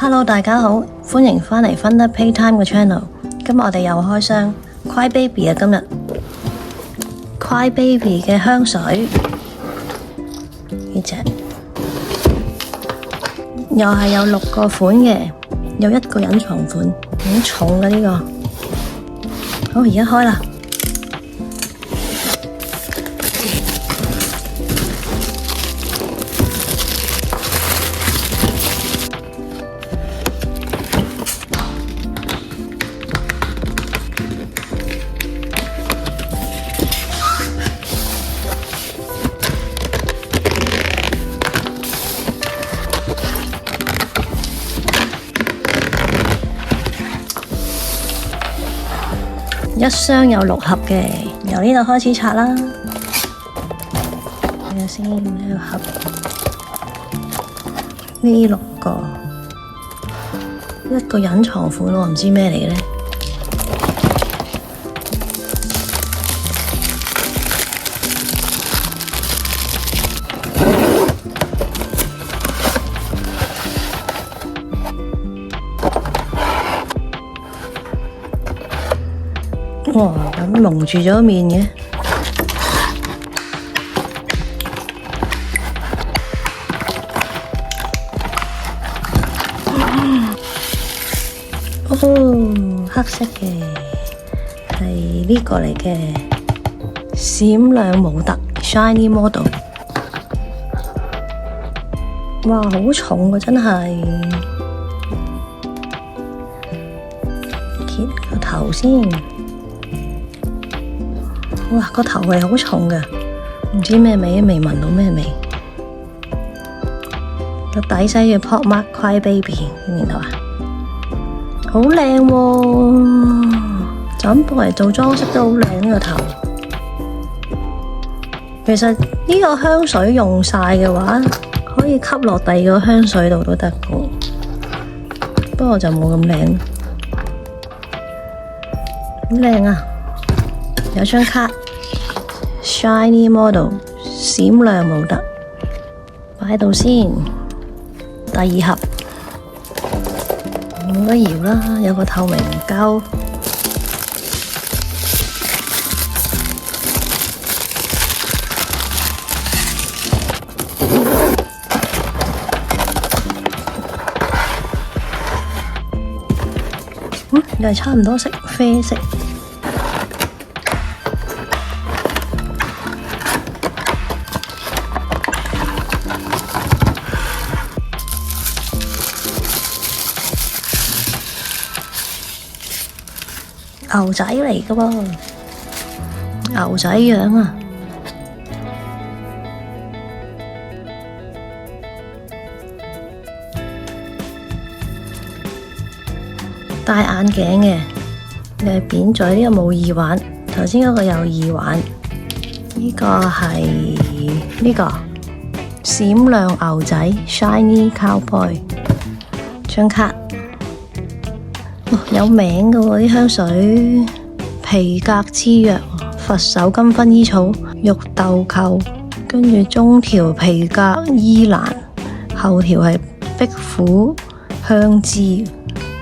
Hello， 大家好，歡迎返嚟 Fun Playtime 嘅 channel。今日我哋又開箱 Crybaby 啊！今日 Crybaby 嘅香水呢隻，又係有6個款嘅，有1個隱藏款，好重嘅呢個。好，而家開啦。一箱有6盒嘅，由呢度開始拆啦。睇下先，呢個盒呢6個，1個隱藏款，我唔知咩嚟嘅咧。哇！咁蒙住咗面嘅，哦，黑色嘅係呢個嚟嘅，閃亮模特 Shiny Model。哇，好重啊，真係！揭個頭先。哇，個頭係好重㗎，唔知咩味，未聞到咩味。個底西嘅 Pop Mark Crybaby， 見到啊？好靚喎，就咁播嚟做裝飾都好靚呢個頭。其實呢個香水用晒嘅話，可以吸落第二個香水度都得嘅，不過就冇咁靚。好靚啊！有張卡 Shiny Model 閃亮模特，擺喺度先。第2盒冇得搖啦，有個透明膠。又係差唔多色，啡色。牛仔嚟噶噃，牛仔樣啊！戴眼鏡嘅，你係扁嘴，呢個冇耳環，頭先嗰個有耳環，呢個係呢個閃亮牛仔 Shiny Cowboy 張卡。有名嘅喎，啲香水，皮革之約，佛手柑薰衣草，玉豆蔻，跟住中條皮革依蘭，後條係壁虎香脂，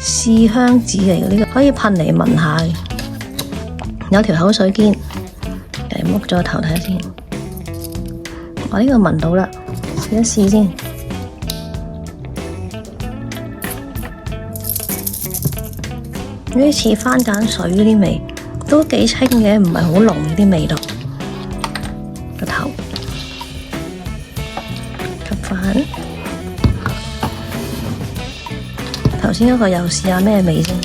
試香紙嚟嘅，呢個可以噴嚟聞下嘅。有條口水肩，嚟剝咗個頭睇下先。我呢個聞到啦，試一試先。有啲似番梘水嗰啲味，都幾清嘅，唔係好濃嗰啲味道。個頭吸返，頭先嗰個又試下咩味先？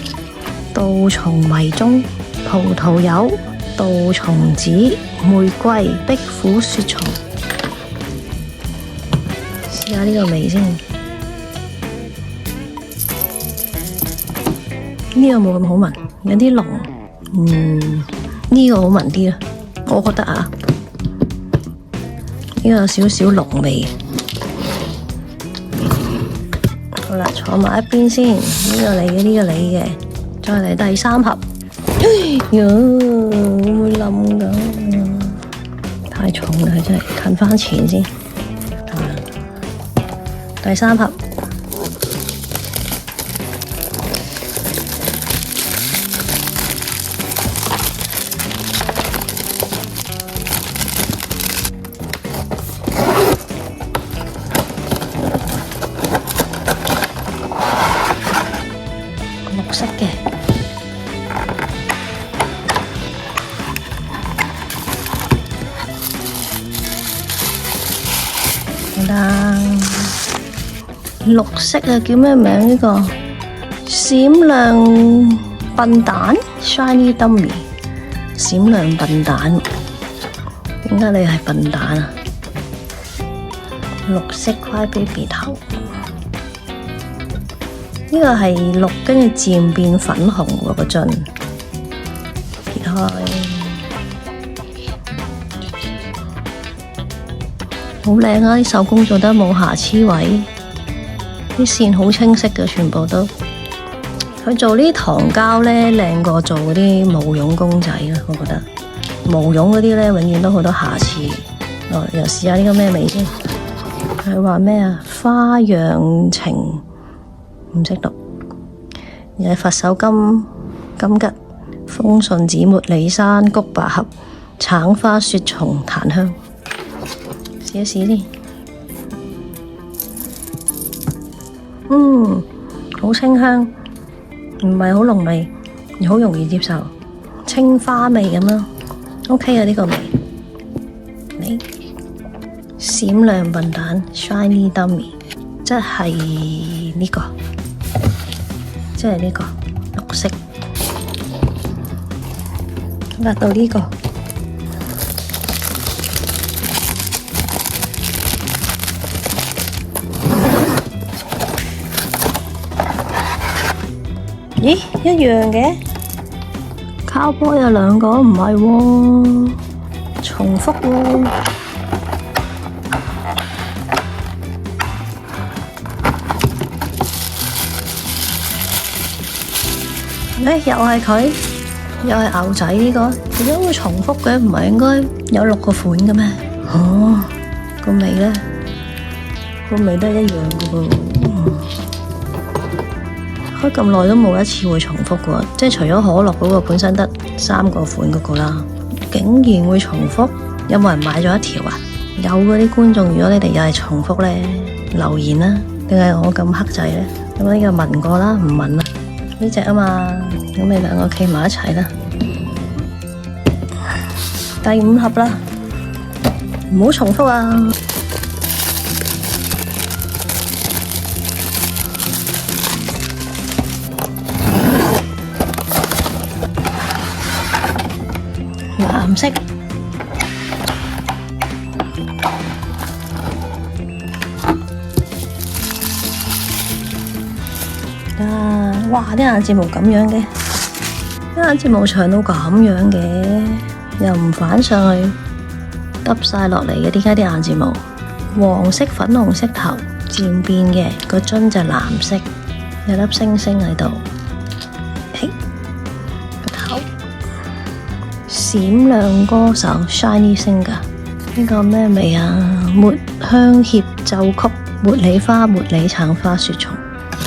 杜松迷蹤、葡萄柚、杜松子、玫瑰、壁虎雪松，試下呢個味先。呢個冇咁好聞，有啲濃。呢個好聞啲啦，我覺得啊，呢個有少少濃味。好啦，坐埋一邊先。呢個你嘅，呢個你嘅，再嚟第3盒。喲，會冧㗎，太重啦，真係近返前先。第3盒。綠色啊，叫咩名呢個？閃亮笨蛋 Shiny Dummy， 閃亮笨蛋，點解你係笨蛋啊？綠色 Crybaby 頭，呢個係綠，跟住漸變粉紅喎個樽，揭開，好靚啊！啲手工做得冇瑕疵位，啲線好清晰嘅，全部都。佢做呢啲糖膠咧，靚過做嗰啲毛絨公仔啦，我覺得。毛絨嗰啲咧，永遠都好多瑕疵。又試下呢個咩味先？佢話咩啊？花樣情唔識讀，又係佛手柑、金桔、風信子、茉莉山菊百合、橙花、雪松、檀香。試一試先。好清香，唔係好濃味，好容易接受，青花味咁樣。OK 啊，呢個味。你閃亮笨蛋 Shiny Dummy， 即係呢個，即係呢個綠色，辣到呢個。咦，一樣嘅，Cowboy有兩個，唔係喎，重複喎。又係佢，又係牛仔呢個，點解會重複嘅？唔係應該有6個款嘅咩？哦，個味咧，個味都係一樣嘅噃。開咁耐都冇一次會重複嘅，即係除咗可樂嗰個本身得3個款嗰個啦，竟然會重複，有冇人買咗一條啊？有嗰啲觀眾，如果你哋又係重複咧，留言啦，定係我咁黑仔咧？咁呢個聞過啦，唔聞啦，呢隻啊嘛，咁你兩個企埋一齊啦，第5盒啦，唔好重複啊！藍色，哇！啲眼睫毛咁樣嘅，啲眼睫毛長到咁樣嘅，又唔反上去，耷晒落嚟嘅。點解啲眼睫毛黃色、粉紅色頭漸變嘅？個樽就藍色，有粒星星喺度。閃亮歌手 Shiny Singer， 呢個咩味啊？抹香協奏曲，茉莉花、茉莉橙花、雪松，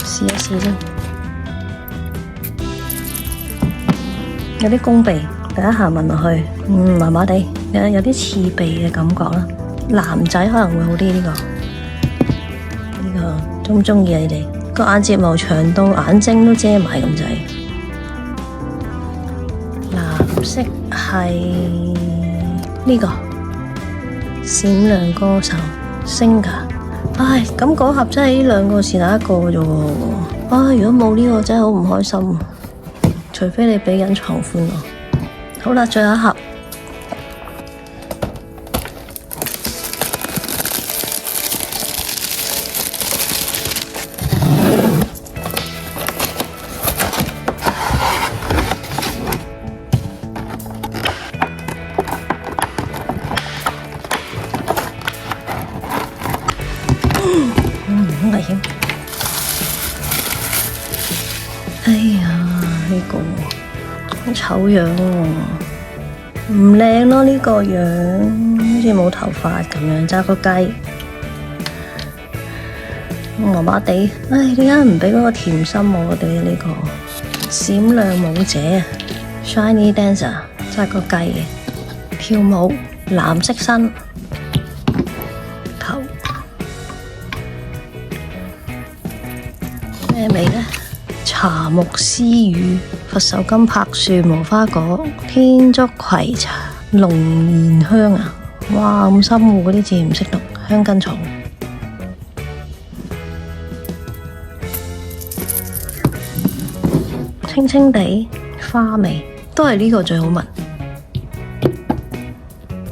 試一試先。有啲攻鼻，第一下聞落去，麻麻地，有啲刺鼻嘅感覺啦。男仔可能會好啲呢個，中唔中意啊？你哋個眼睫毛長到眼睛都遮埋咁滯。藍色係呢個閃亮歌手 Singer， 唉，咁嗰盒真係呢兩個是第一個啫喎，唉，如果冇呢個真係好唔開心，除非你俾隱藏款我。好啦，最後一盒。好危險！哎呀，呢個好醜樣喎，唔靚咯呢個樣，好似冇頭髮咁樣，揸個雞，麻麻地。唉，點解唔俾嗰個甜心我哋呢個閃亮舞者啊 ？Shiny Dancer 揸個雞嘅跳舞，藍色身。咩味呢？茶木絲雨、佛手柑、柏樹、無花果、天竺葵茶、龍涎香啊！哇，咁深喎，嗰啲字唔識讀，香根草。清清地花味，都係呢個最好聞。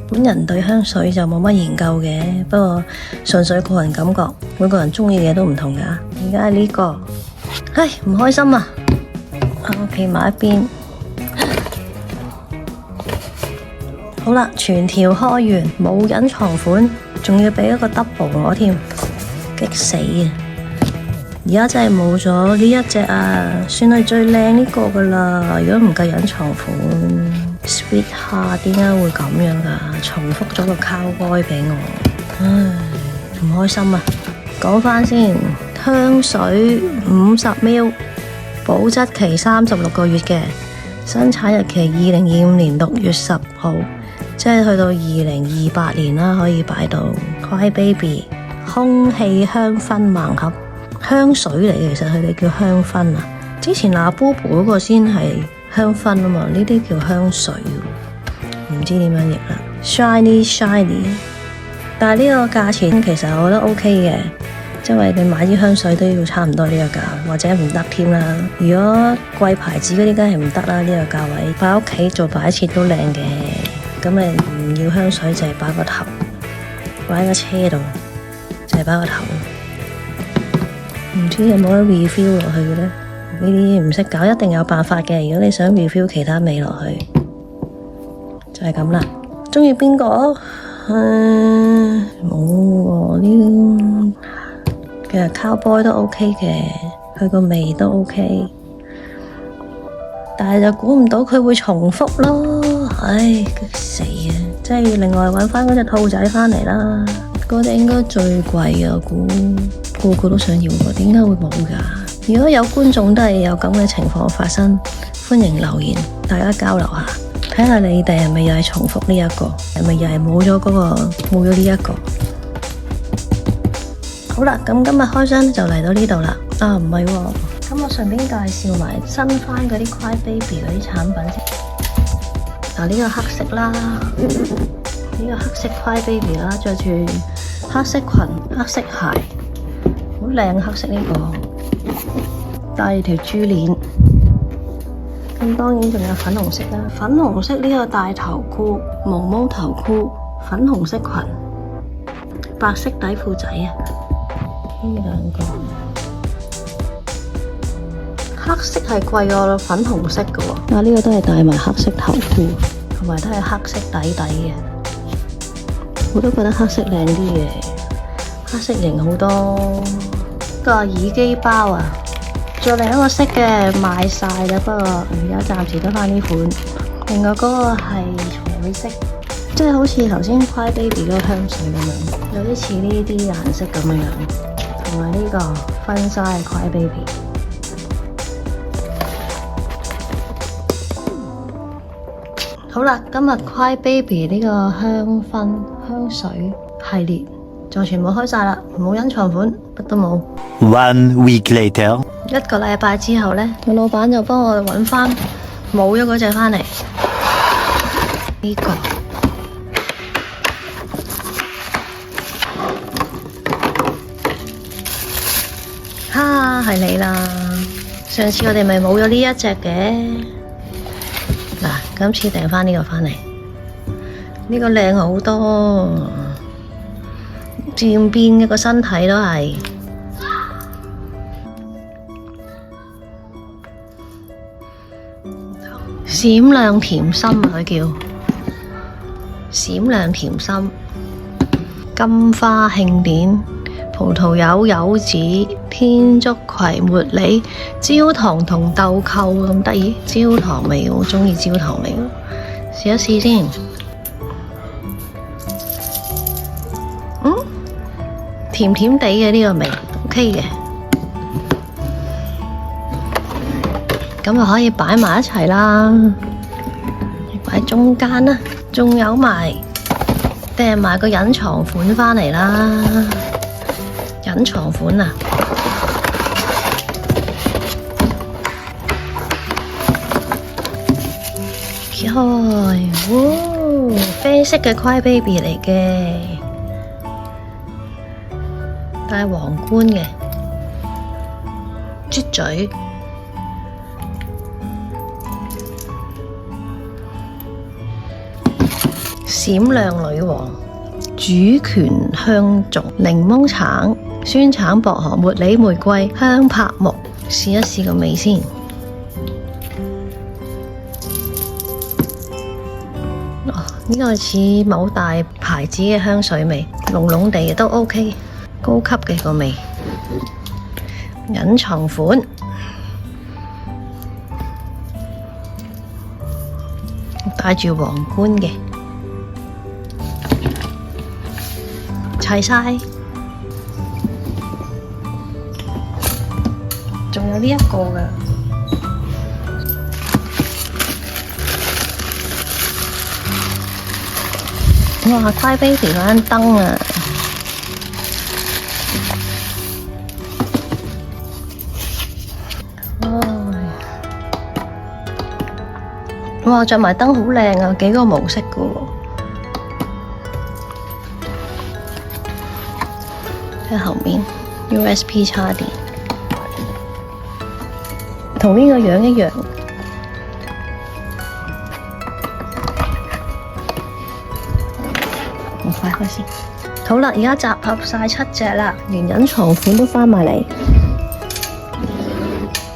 本人對香水就冇乜研究嘅，不過純粹個人感覺，每個人中意嘅嘢都唔同㗎。而家係呢個，唉，唔開心啊！我企埋一邊。好啦，全條開完，冇隱藏款，仲要俾一個 double 我添，激死啊！而家真係冇咗呢一隻啊，算係最靚呢個㗎啦。如果唔計隱藏款，Sweetheart 點解會咁樣㗎？重複咗個 cowboy 俾我，唉，唔開心啊！講返先，香水50ml，保質期36個月嘅，生產日期2025年6月10號，即係去到2028年啦，可以擺到 Cry Baby 空氣香薰盲盒。香水嚟嘅，其實佢哋叫香薰啊。之前阿 Boo Boo 嗰個先係香薰啊嘛，呢啲叫香水，唔知點樣譯啦。Shiny， 但係呢個價錢其實我覺得 OK 嘅，因為你買支香水都要差唔多呢個價，或者唔得添啦。如果貴牌子嗰啲梗係唔得啦，呢個價位擺屋企做擺設都靚嘅。咁你唔要香水就係擺個頭，擺喺個車度就係擺個頭。唔知有冇得 refill 落去嘅咧？呢啲唔識搞，一定有辦法嘅。如果你想 refill 其他味落去，就係咁啦。中意邊個？冇喎，呢其實 cowboy 都 OK 嘅，佢個味都 OK，但係就估唔到佢會重複咯。唉，激死啊！即係要另外搵翻嗰隻兔仔翻嚟啦。嗰隻應該最貴啊，我估個個都想要喎，點解會冇㗎？如果有觀眾都係有咁嘅情況發生，歡迎留言，大家交流下，睇下你哋係咪又係重複呢一個，係咪又係冇咗嗰個，冇咗呢一個？好啦，咁今日開箱就嚟到呢度啦。啊，唔係喎，咁我順便介紹埋新翻嗰啲 Cry Baby 嗰啲產品先。嗱，呢個黑色啦，呢個黑色 Cry Baby 啦，着住黑色裙、黑色鞋，好靚黑色呢個，帶條珠鏈。咁當然仲有粉紅色啦，粉紅色呢個大頭褲、毛毛頭褲，粉紅色裙，白色底褲仔啊，呢兩個。黑色係貴過粉紅色嘅喎，呢個都係戴埋黑色頭褲，同埋都係黑色底嘅。我都覺得黑色靚啲嘅，黑色型好多。個耳機包啊，仲有另一個色嘅賣晒啦，不過而家暫時得返呢款。另外嗰個係彩色，即係好似頭先 Cry Baby 嗰個香水咁樣，有啲似呢啲顏色咁樣，同埋呢個婚紗嘅 Cry Baby。好啦，今日 Cry Baby 呢個香薰香水系列就全部開晒啦，冇隱藏款，乜都冇。1 week later， 一個禮拜之後呢，個老闆就幫我哋揾翻冇咗嗰隻翻嚟。呢個哈係你啦，上次我哋咪冇咗呢一隻嘅。嗱，今次訂翻呢個翻嚟，呢個靚好多，漸變嘅個身體都係閃亮甜心啊，佢叫閃亮甜心，金花慶典，葡萄柚、柚子、天竺葵、茉莉、焦糖同豆蔻咁得意，焦糖味我中意焦糖味，試一試先。甜甜地嘅呢個味 ，OK 嘅，咁就可以擺埋一齊啦，擺喺中間啦，仲有埋訂埋個隱藏款返嚟啦，隱藏款啊！揭開，哇，啡色嘅 Cry Baby 嚟嘅。戴皇冠嘅，啜嘴，閃亮女王、主權香燭、檸檬橙、酸橙薄荷、茉莉玫瑰、香柏木，試一試個味先。呢個似某大牌子嘅香水味，濃濃地嘅都 OK， 高級嘅個味。隱藏款，戴住皇冠嘅，齊晒。仲有呢一個㗎。哇！Cry Baby 嗰盞燈啊，哇！着埋燈好靚啊，幾個模式㗎喎。喺後面 USB 插電，同呢個樣一樣。我快開先。好啦，而家集合晒7隻啦，連隱藏款都返埋嚟。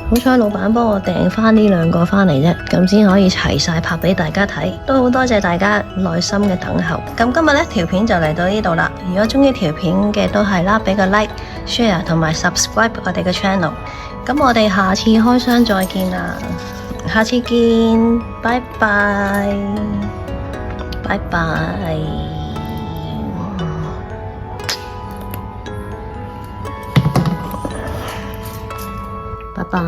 好彩老闆幫我訂返呢2個返嚟啫，咁先可以齊晒拍俾大家睇。都好多謝大家耐心嘅等候。咁今日呢條片就嚟到呢度啦。如果鍾意條片嘅都係啦，俾個 like、share 同埋 subscribe 我哋嘅 channel。咁我哋下次開箱再見啦，下次見，拜拜，拜拜。拜拜。